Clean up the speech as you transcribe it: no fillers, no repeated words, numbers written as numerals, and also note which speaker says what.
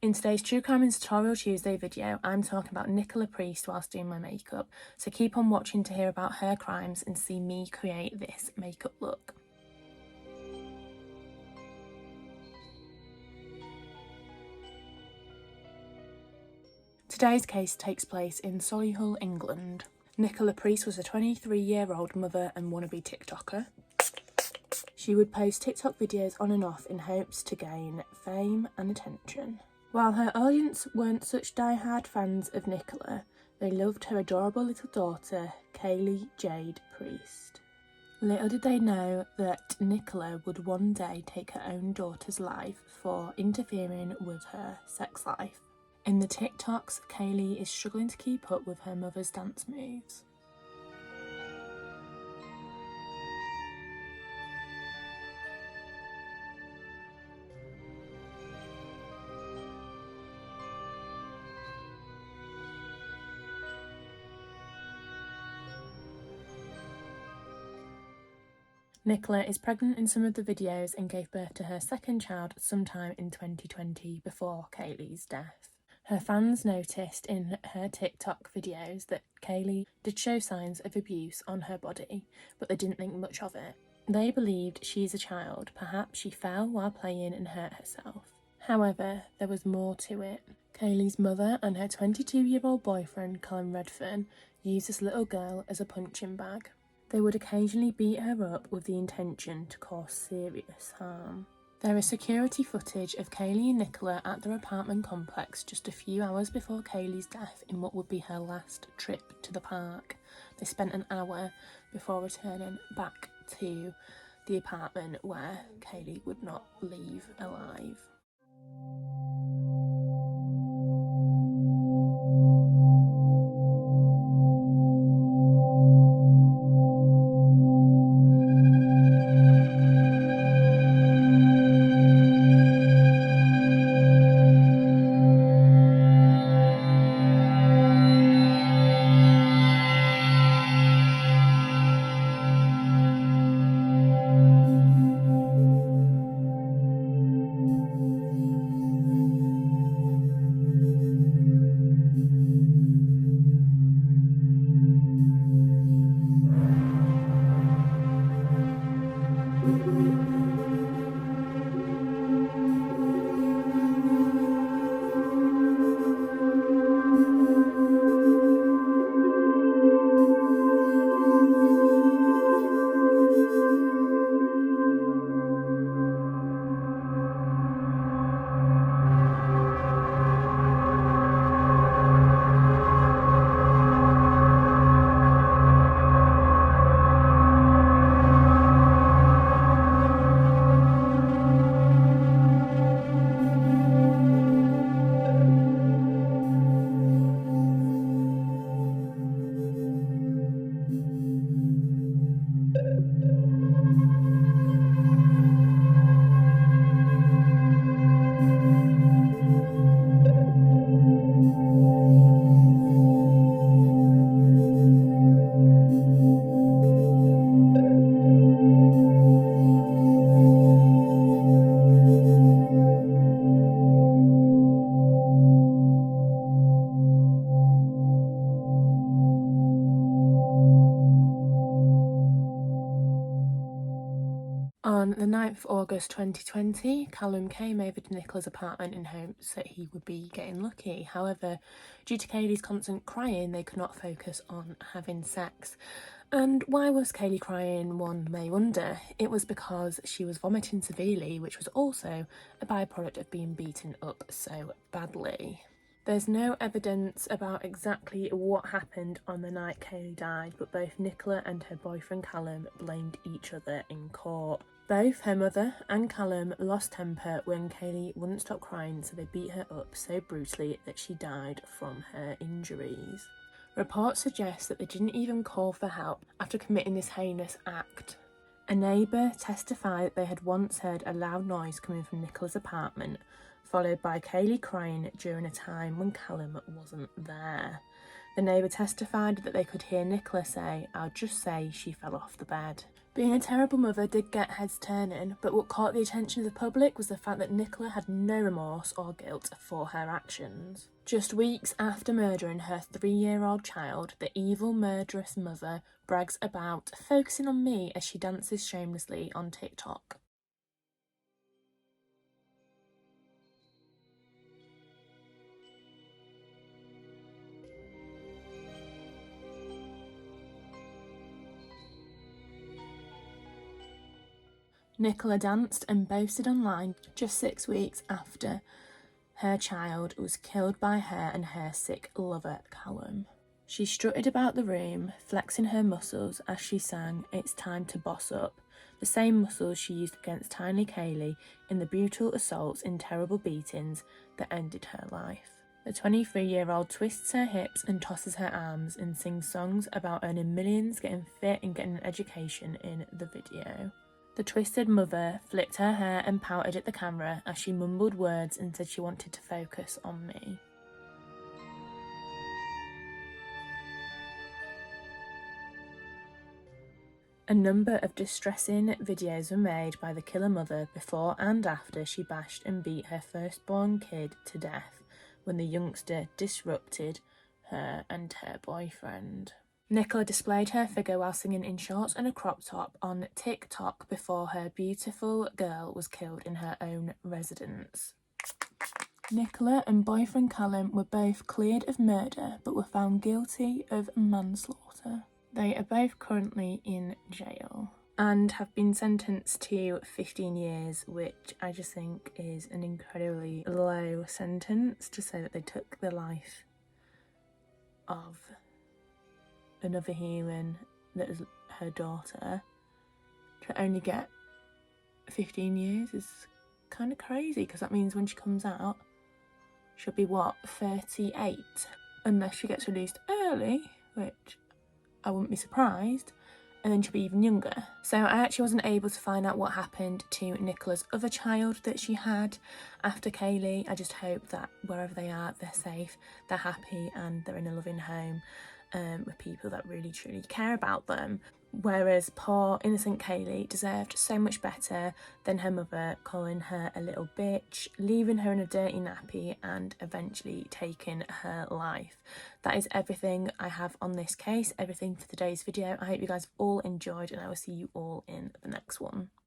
Speaker 1: In today's True Crime and Tutorial Tuesday video, I'm talking about Nicola Priest whilst doing my makeup, so keep on watching to hear about her crimes and see me create this makeup look. Today's case takes place in Solihull, England. Nicola Priest was a 23-year-old mother and wannabe TikToker. She would post TikTok videos on and off in hopes to gain fame and attention. While her audience weren't such die-hard fans of Nicola, they loved her adorable little daughter, Kaylee Jade Priest. Little did they know that Nicola would one day take her own daughter's life for interfering with her sex life. In the TikToks, Kaylee is struggling to keep up with her mother's dance moves. Nicola is pregnant in some of the videos and gave birth to her second child sometime in 2020 before Kaylee's death. Her fans noticed in her TikTok videos that Kaylee did show signs of abuse on her body, but they didn't think much of it. They believed she's a child, perhaps she fell while playing and hurt herself. However, there was more to it. Kaylee's mother and her 22-year-old boyfriend, Colin Redfern, used this little girl as a punching bag. They would occasionally beat her up with the intention to cause serious harm. There is security footage of Kaylee and Nicola at their apartment complex just a few hours before Kaylee's death in what would be her last trip to the park. They spent an hour before returning back to the apartment where Kaylee would not leave alive. On the 9th of August 2020, Callum came over to Nicola's apartment in hopes that he would be getting lucky. However, due to Kaylee's constant crying, they could not focus on having sex. And why was Kaylee crying, one may wonder? It was because she was vomiting severely, which was also a byproduct of being beaten up so badly. There's no evidence about exactly what happened on the night Kaylee died, but both Nicola and her boyfriend Callum blamed each other in court. Both her mother and Callum lost temper when Kaylee wouldn't stop crying, so they beat her up so brutally that she died from her injuries. Reports suggest that they didn't even call for help after committing this heinous act. A neighbour testified that they had once heard a loud noise coming from Nicola's apartment, followed by Kaylee crying during a time when Callum wasn't there. The neighbour testified that they could hear Nicola say, "I'll just say she fell off the bed." Being a terrible mother did get heads turning, but what caught the attention of the public was the fact that Nicola had no remorse or guilt for her actions. Just weeks after murdering her 3-year-old child, the evil, murderous mother brags about focusing on me as she dances shamelessly on TikTok. Nicola danced and boasted online just 6 weeks after her child was killed by her and her sick lover, Callum. She strutted about the room, flexing her muscles as she sang "It's Time to Boss Up," the same muscles she used against tiny Kaylee in the brutal assaults and terrible beatings that ended her life. The 23-year-old twists her hips and tosses her arms and sings songs about earning millions, getting fit and getting an education in the video. The twisted mother flicked her hair and pouted at the camera as she mumbled words and said she wanted to focus on me. A number of distressing videos were made by the killer mother before and after she bashed and beat her firstborn kid to death when the youngster disrupted her and her boyfriend. Nicola displayed her figure while singing in shorts and a crop top on TikTok before her beautiful girl was killed in her own residence. Nicola and boyfriend Callum were both cleared of murder but were found guilty of manslaughter. They are both currently in jail and have been sentenced to 15 years, which I just think is an incredibly low sentence to say that they took the life of another human that is her daughter. To only get 15 years is kind of crazy, because that means when she comes out she'll be, what, 38? Unless she gets released early, which I wouldn't be surprised, and then she'll be even younger. So I actually wasn't able to find out what happened to Nicola's other child that she had after Kaylee. I just hope that wherever they are, they're safe, they're happy, and they're in a loving home with people that really truly care about them. Whereas poor innocent Kaylee deserved so much better than her mother calling her a little bitch, leaving her in a dirty nappy, and eventually taking her life. That is everything I have on this case, everything for today's video. I hope you guys all enjoyed, and I will see you all in the next one.